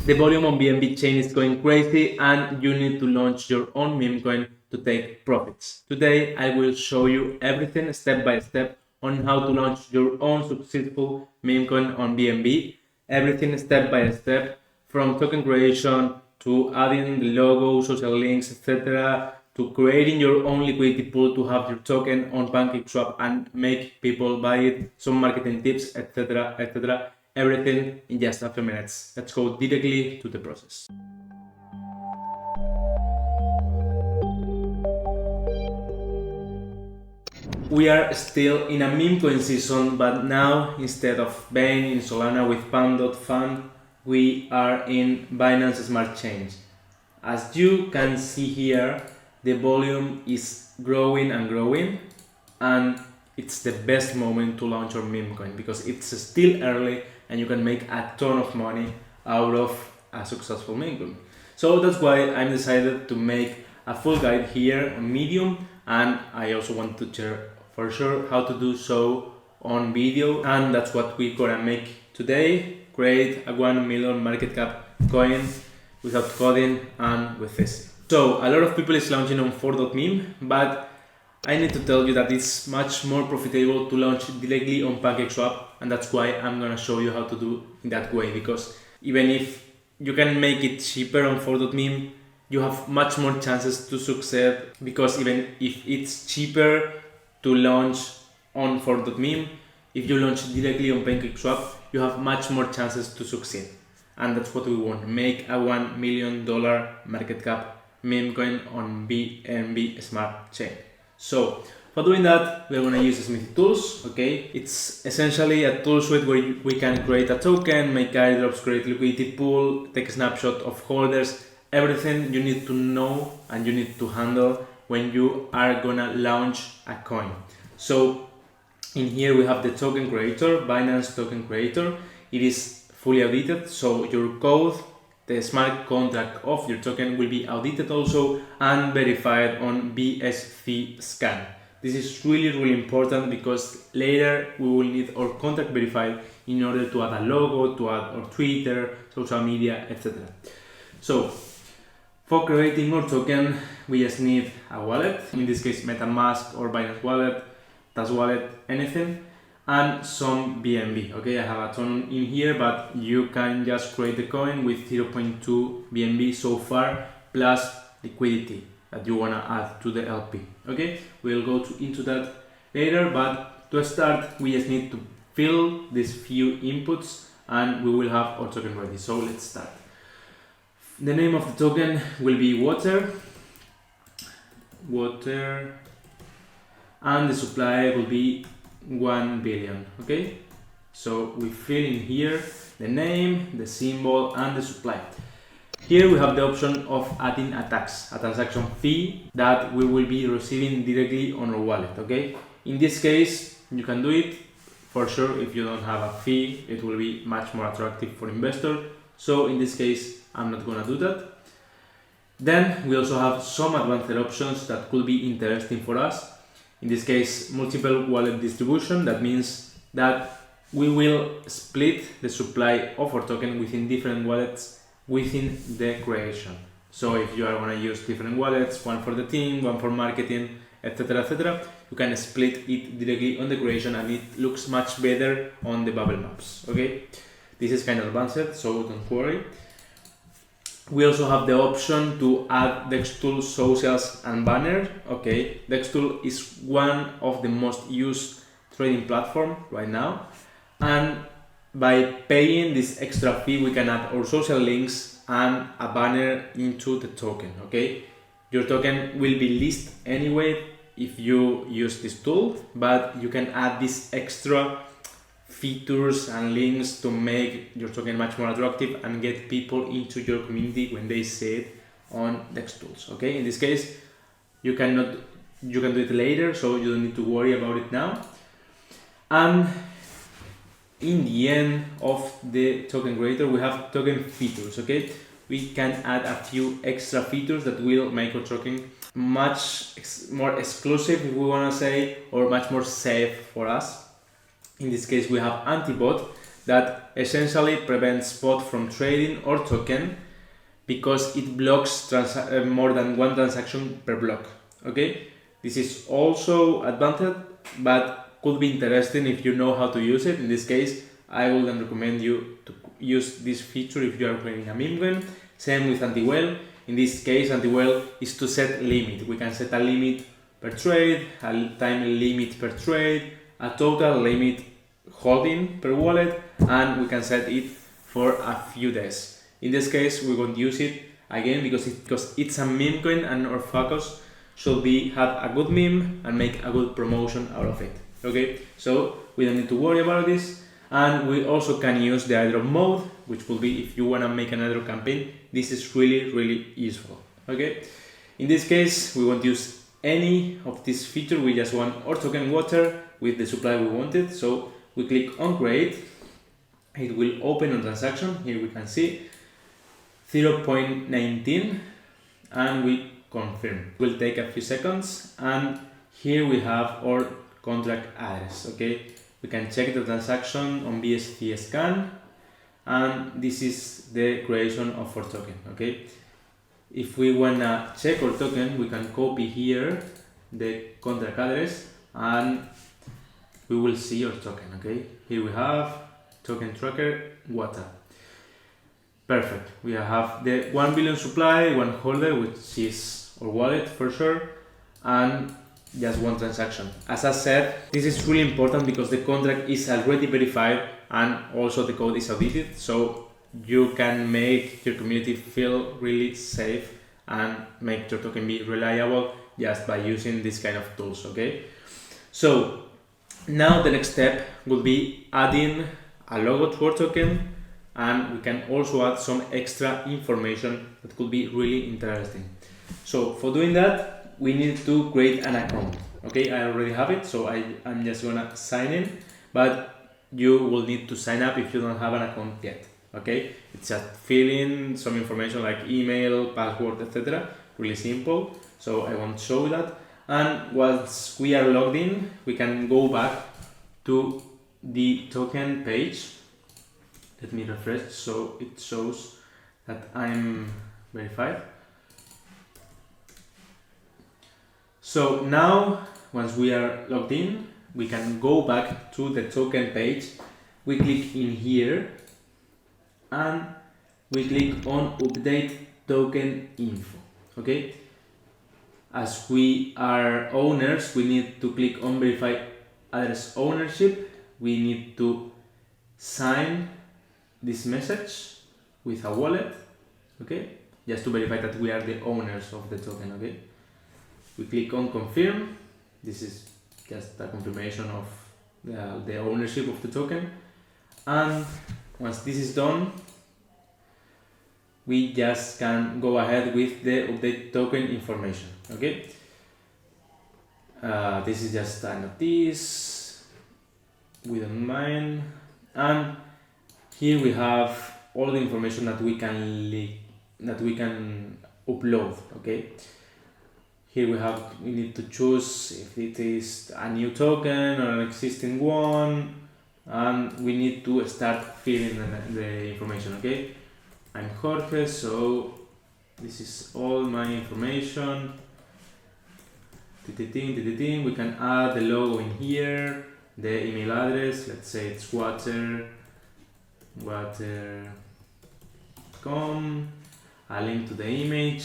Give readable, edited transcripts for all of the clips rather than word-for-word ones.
The volume on BNB chain is going crazy and you need to launch your own meme coin to take profits. Today I will show you everything step by step on how to launch your own successful meme coin on BNB. Everything step by step, from token creation to adding the logo, social links, etc., to creating your own liquidity pool to have your token on PancakeSwap and make people buy it, some marketing tips, etc., etc. Everything in just a few minutes. Let's go directly to the process. We are still in a meme coin season, but now instead of being in Solana with Pan.fund, we are in Binance Smart Chain. As you can see here, the volume is growing and growing, and it's the best moment to launch your meme coin because it's still early and you can make a ton of money out of a successful meme coin. So that's why I decided to make a full guide here on Medium, and I also want to share for sure how to do so on video, and that's what we're gonna make today. Create a 1 million market cap coin without coding and with this. So a lot of people is launching on 4.meme, but I need to tell you that it's much more profitable to launch directly on PancakeSwap, and that's why I'm gonna show you how to do in that way, because even if you can make it cheaper on 4.meme, you have much more chances to succeed, because even if it's cheaper to launch on 4.meme, if you launch directly on PancakeSwap, you have much more chances to succeed. And that's what we want, make a $1 million market cap meme coin on BNB Smart Chain. So for doing that, we're gonna use Smithii tools, okay? It's essentially a tool suite where we can create a token, make airdrops, create liquidity pool, take a snapshot of holders, everything you need to know and you need to handle when you are gonna launch a coin. So in here we have the token creator, Binance token creator. It is fully audited, so your code, the smart contract of your token will be audited also and verified on BSC scan. This is really important because later we will need our contract verified in order to add a logo, to add our Twitter, social media, etc. So for creating our token, we just need a wallet, in this case MetaMask or Binance Wallet, Tas Wallet, anything, and some BNB. Okay, I have a ton in here, but you can just create the coin with 0.2 BNB so far, plus liquidity that you wanna add to the LP. Okay, we'll go into that later, but to start, we just need to fill these few inputs and we will have our token ready. So let's start. The name of the token will be water, and the supply will be 1 billion. Okay, so we fill in here the name, the symbol, and the supply. Here we have the option of adding a tax, a transaction fee that we will be receiving directly on our wallet. Okay, in this case you can do it for sure. If you don't have a fee, it will be much more attractive for investors. So in this case I'm not gonna do that. Then we also have some advanced options that could be interesting for us. In this case, multiple wallet distribution. That means that we will split the supply of our token within different wallets within the creation. So if you are going to use different wallets, one for the team, one for marketing, etc., you can split it directly on the creation and it looks much better on the bubble maps. Okay, this is kind of advanced, so don't worry. We also have the option to add Dextool socials and banners. Okay, Dextool is one of the most used trading platform right now, and by paying this extra fee we can add our social links and a banner into the token. Okay, your token will be listed anyway if you use this tool, but you can add this extra features and links to make your token much more attractive and get people into your community when they see it on Dextools. Okay, in this case you can do it later, so you don't need to worry about it now. And in the end of the token creator we have token features. Okay, we can add a few extra features that will make our token much more exclusive, if we want to say, or much more safe for us. In this case we have anti-bot. that essentially prevents bot from trading or token because it blocks more than one transaction per block. Okay, this is also advantage, but could be interesting if you know how to use it. In this case, I would recommend you to use this feature if you are creating a meme coin. Same with anti-whale. In this case, anti-whale is to set limit. We can set a limit per trade, a time limit per trade, a total limit holding per wallet, and we can set it for a few days. In this case, we won't use it again because it's a meme coin, and our focus should be have a good meme and make a good promotion out of it. Okay, so we don't need to worry about this. And we also can use the airdrop mode, which will be if you want to make an airdrop campaign. This is really useful. Okay, in this case, we won't use any of this feature. We just want our token water with the supply we wanted. So we click on create. It will open a transaction. Here we can see 0.19, and we confirm. It will take a few seconds, and here we have our contract address. Okay, we can check the transaction on BSC scan, and this is the creation of our token. Okay, if we wanna check our token, we can copy here the contract address, and we will see our token. Okay, here we have token tracker water. Perfect. We have the 1 billion supply, one holder, which is our wallet for sure, and just one transaction. As I said, this is really important because the contract is already verified and also the code is audited, so you can make your community feel really safe and make your token be reliable just by using this kind of tools. Okay, so now the next step will be adding a logo to our token, and we can also add some extra information that could be really interesting. So for doing that, we need to create an account. Okay, I already have it, so I'm just gonna sign in, but you will need to sign up if you don't have an account yet. Okay, it's just fill in some information like email, password, etc. Really simple, so I won't show that. And once we are logged in, we can go back to the token page. Let me refresh so it shows that I'm verified. So now, once we are logged in, we can go back to the token page. We click in here and we click on update token info. Okay, as we are owners, we need to click on verify address ownership. We need to sign this message with a wallet, okay, just to verify that we are the owners of the token. Okay, we click on confirm. This is just a confirmation of the ownership of the token, and once this is done, we just can go ahead with the update token information. Okay, this is just a notice, we don't mind, and here we have all the information that we can upload. Okay, here we need to choose if it is a new token or an existing one, and we need to start filling the information. Okay, I'm Jorge, so this is all my information. We can add the logo in here, the email address, let's say it's water.com, a link to the image.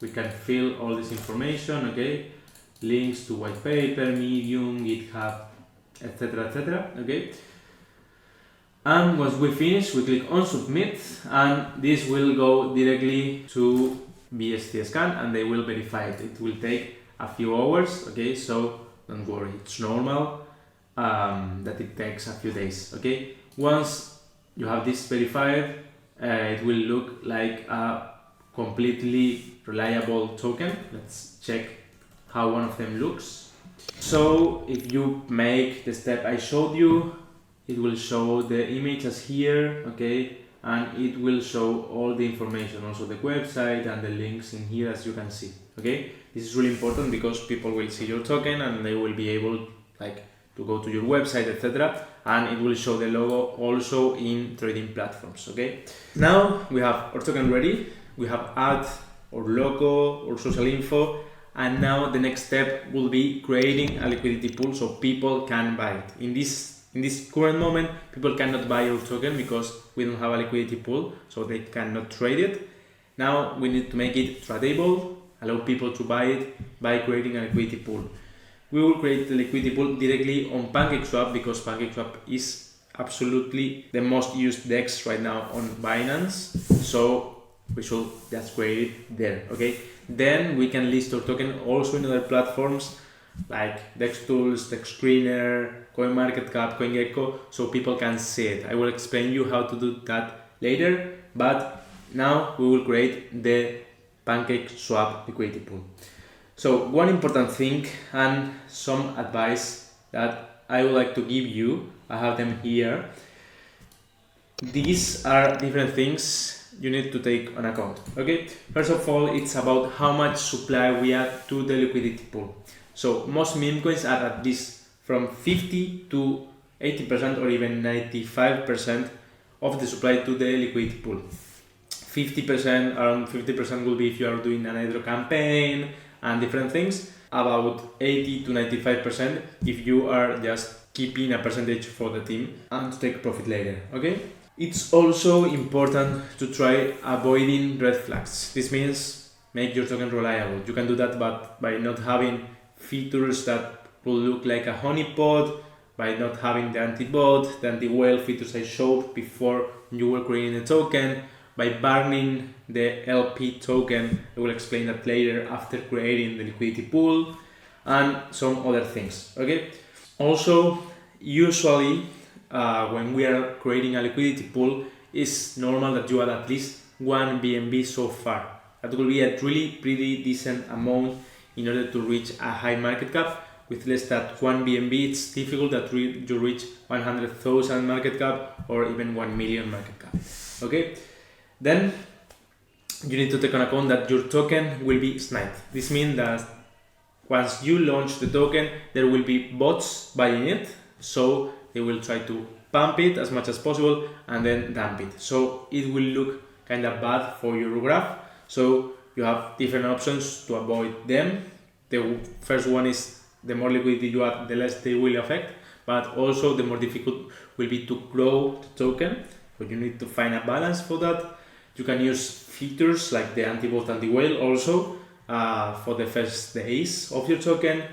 We can fill all this information. Okay, links to white paper, Medium, GitHub, etc. Okay, and once we finish, we click on submit, and this will go directly to BST scan and they will verify it. It will take a few hours. Okay, so don't worry, it's normal that it takes a few days. Okay, once you have this verified, it will look like a completely reliable token. Let's check how one of them looks. So if you make the step I showed you, it will show the images here. Okay, and it will show all the information, also the website and the links in here, as you can see. Okay, this is really important because people will see your token and they will be able to go to your website, etc., and it will show the logo also in trading platforms. Okay, now we have our token ready, we have ad or logo or social info, and now the next step will be creating a liquidity pool so people can buy it. In this current moment, people cannot buy our token because we don't have a liquidity pool, so they cannot trade it. Now we need to make it tradable, allow people to buy it by creating a liquidity pool. We will create the liquidity pool directly on PancakeSwap because PancakeSwap is absolutely the most used DEX right now on Binance, so we should just create it there. Okay, then we can list our token also in other platforms like DexTools, DexScreener, CoinMarketCap, CoinGecko, so people can see it. I will explain you how to do that later, but now we will create the PancakeSwap liquidity pool. So one important thing and some advice that I would like to give you, I have them here. These are different things you need to take on account. Okay, first of all, it's about how much supply we add to the liquidity pool. So most meme coins add at least from 50 to 80% or even 95% of the supply to the liquidity pool. 50%, around 50% will be if you are doing an hydro campaign and different things. About 80 to 95% if you are just keeping a percentage for the team and to take profit later. Okay, it's also important to try avoiding red flags. This means make your token reliable. You can do that but by not having features that will look like a honeypot, by not having the anti-bot, the anti-whale features I showed before you were creating the token, by burning the LP token. I will explain that later after creating the liquidity pool, and some other things. Okay, also usually when we are creating a liquidity pool, it's normal that you add at least 1 BNB so far. That will be a really pretty decent amount in order to reach a high market cap. With less than 1 BNB, it's difficult that you reach 100,000 market cap or even 1 million market cap. Okay, then you need to take on account that your token will be sniped. This means that once you launch the token, there will be bots buying it, so they will try to pump it as much as possible and then dump it. So it will look kind of bad for your graph. So you have different options to avoid them. The first one is the more liquidity you add, the less they will affect, but also the more difficult will be to grow the token. So you need to find a balance for that. You can use features like the anti-bot and the whale also for the first days of your token.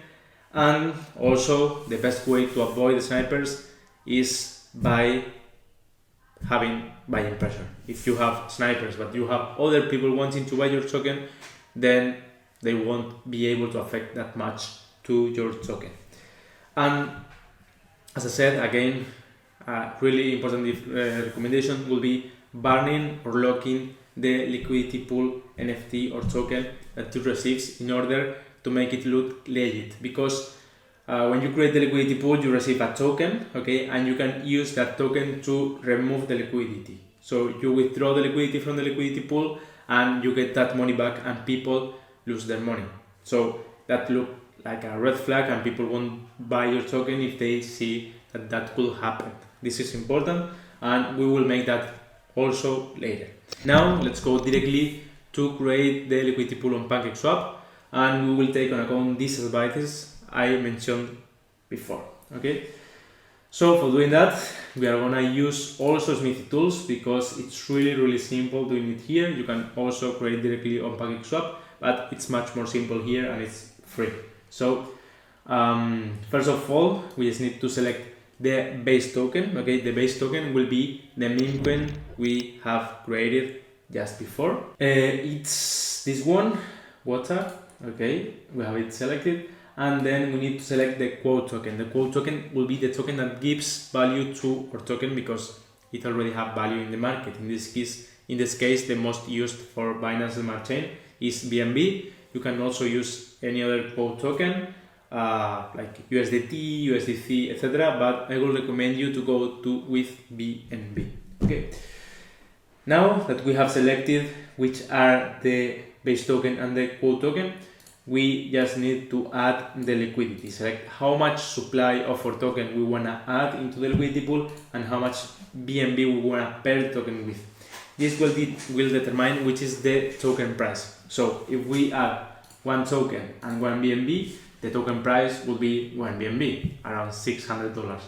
And also the best way to avoid the snipers is by having buying pressure. If you have snipers but you have other people wanting to buy your token, then they won't be able to affect that much to your token. And as I said again, a really important recommendation will be burning or locking the liquidity pool NFT or token that you receive in order to make it look legit, because when you create the liquidity pool you receive a token, okay, and you can use that token to remove the liquidity. So you withdraw the liquidity from the liquidity pool and you get that money back and people lose their money. So that look like a red flag and people won't buy your token if they see that that could happen. This is important and we will make that also later. Now let's go directly to create the liquidity pool on PancakeSwap, and we will take on account these advices I mentioned before. Okay, so for doing that we are gonna use also Smithii tools because it's really simple doing it here. You can also create directly on PancakeSwap, but it's much more simple here and it's free. So first of all, we just need to select the base token. Okay, the base token will be the meme coin we have created just before. It's this one, water. Okay, we have it selected, and then we need to select the quote token. The quote token will be the token that gives value to our token because it already have value in the market. In this case, the most used for Binance Smart Chain is BNB. You can also use any other quote token like USDT, USDC, etc. But I will recommend you to go with BNB. Okay. Now that we have selected which are the base token and the quote token, we just need to add the liquidity. Select how much supply of our token we want to add into the liquidity pool and how much BNB we want to pair token with. This will determine which is the token price. So if we add one token and one BNB, the token price will be 1 BNB, around $600.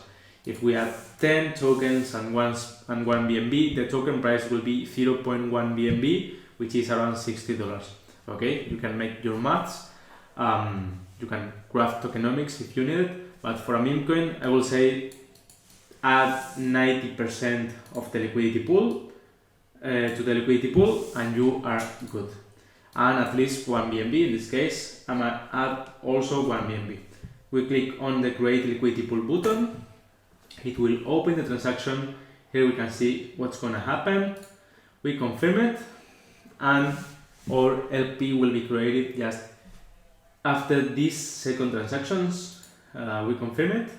If we add 10 tokens and one BNB, the token price will be 0.1 BNB, which is around $60. Okay, you can make your maths. You can graph tokenomics if you need it, but for a meme coin, I will say add 90% of the liquidity pool to the liquidity pool, and you are good. And at least 1 BNB. In this case, I'm gonna add also 1 BNB. We click on the create liquidity pool button. It will open the transaction. Here we can see what's gonna happen. We confirm it, and our LP will be created just after these second transactions. We confirm it,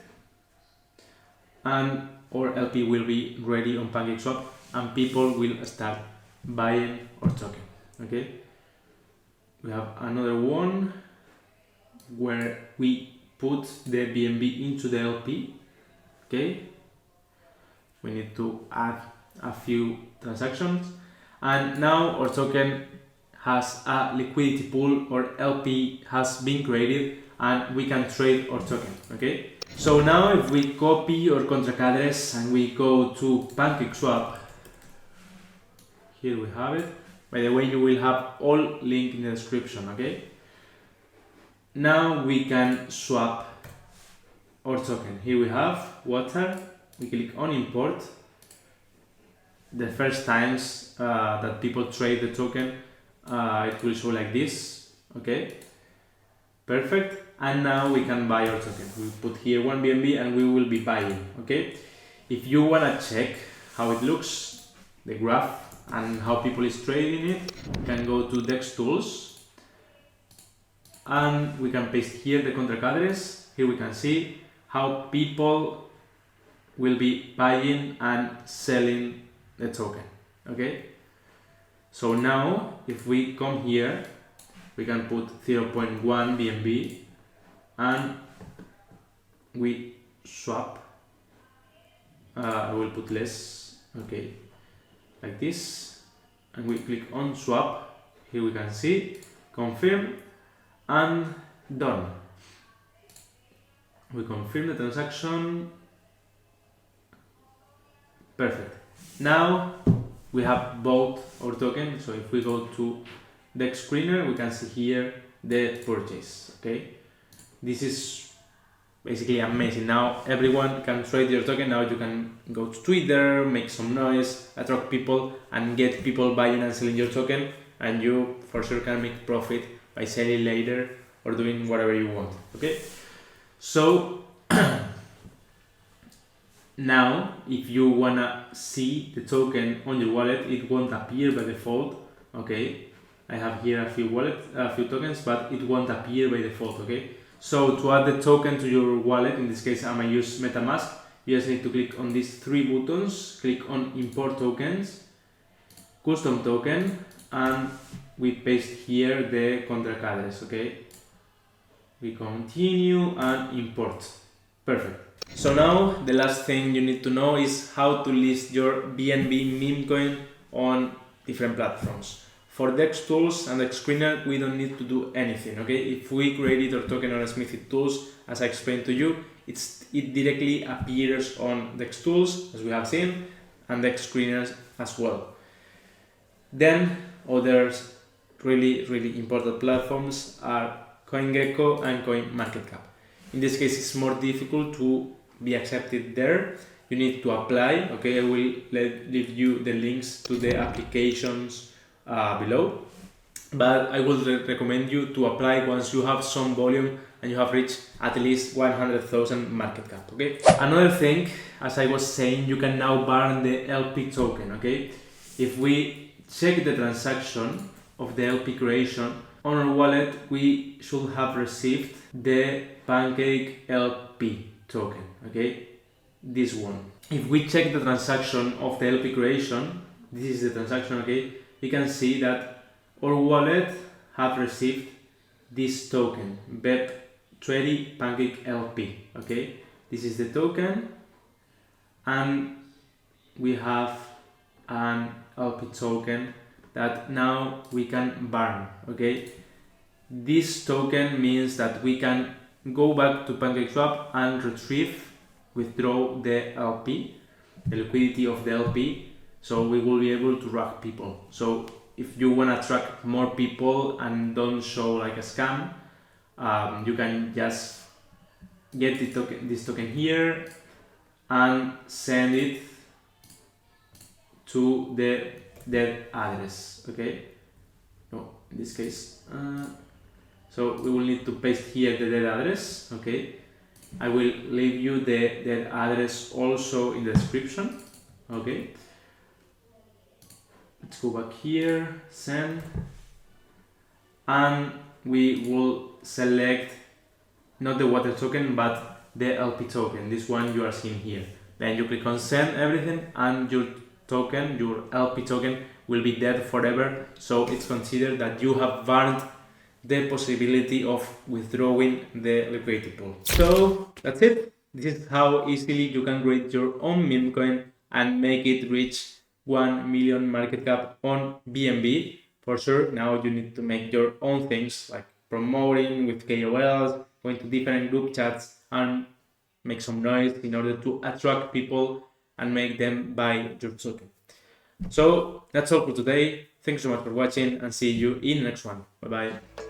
and our LP will be ready on PancakeSwap, and people will start buying our token. Okay. We have another one where we put the BNB into the LP. Okay, we need to add a few transactions, and now our token has a liquidity pool, or LP has been created, and we can trade our token. Okay, so now if we copy our contract address and we go to PancakeSwap, here we have it. By the way, you will have all link in the description. Okay, now we can swap our token. Here we have water. We click on import. The first times that people trade the token, it will show like this. Okay, perfect. And now we can buy our token. We put here 1 BNB and we will be buying. Okay, if you wanna check how it looks, the graph, and how people is trading it, you can go to Dex Tools, and we can paste here the contract address. Here we can see how people will be buying and selling the token. Okay, so now if we come here, we can put 0.1 BNB and we swap. I will put less. Okay, like this, and we click on swap. Here we can see confirm and done. We confirm the transaction. Perfect. Now we have bought our token. So if we go to the screener, we can see here the purchase. Okay, this is basically amazing. Now everyone can trade your token. Now you can go to Twitter, make some noise, attract people, and get people buying and selling your token, and you for sure can make profit by selling later or doing whatever you want. Okay, so now if you wanna see the token on your wallet, it won't appear by default. Okay, I have here a few tokens, but it won't appear by default. Okay, so to add the token to your wallet, in this case I'm gonna use MetaMask, you just need to click on these three buttons, click on import tokens, custom token, and we paste here the contract address. Okay, we continue and import. Perfect. So now the last thing you need to know is how to list your BNB meme coin on different platforms. For Dex Tools and Dex Screener, we don't need to do anything. Okay, if we created our token on Smithii Tools, as I explained to you, it directly appears on Dex Tools, as we have seen, and Dex Screeners as well. Then others really important platforms are CoinGecko and CoinMarketCap. In this case, it's more difficult to be accepted there. You need to apply. Okay, I will leave you the links to the applications below, but I would recommend you to apply once you have some volume and you have reached at least 100,000 market cap. Okay, another thing, as I was saying, you can now burn the LP token. Okay, if we check the transaction of the LP creation on our wallet, we should have received the Pancake LP token. Okay, this one. If we check the transaction of the LP creation, this is the transaction. Okay, you can see that our wallet have received this token, BEP20 Pancake LP. Okay, this is the token, and we have an LP token that now we can burn. Okay, this token means that we can go back to PancakeSwap and withdraw the LP, the liquidity of the LP, so we will be able to rack people. So if you want to attract more people and don't show like a scam, you can just get this token here and send it to the dead address. Okay, no, in this case, so we will need to paste here the dead address. Okay, I will leave you the dead address also in the description. Okay, let's go back here, send, and we will select not the water token but the LP token, this one you are seeing here. Then you click on send everything, and your token, your LP token, will be dead forever. So it's considered that you have burned the possibility of withdrawing the liquidity pool. So that's it. This is how easily you can create your own meme coin and make it reach 1 million market cap on BNB. For sure, now you need to make your own things like promoting with KOLs, going to different group chats and make some noise in order to attract people and make them buy your token. So that's all for today. Thanks so much for watching and see you in the next one. Bye bye.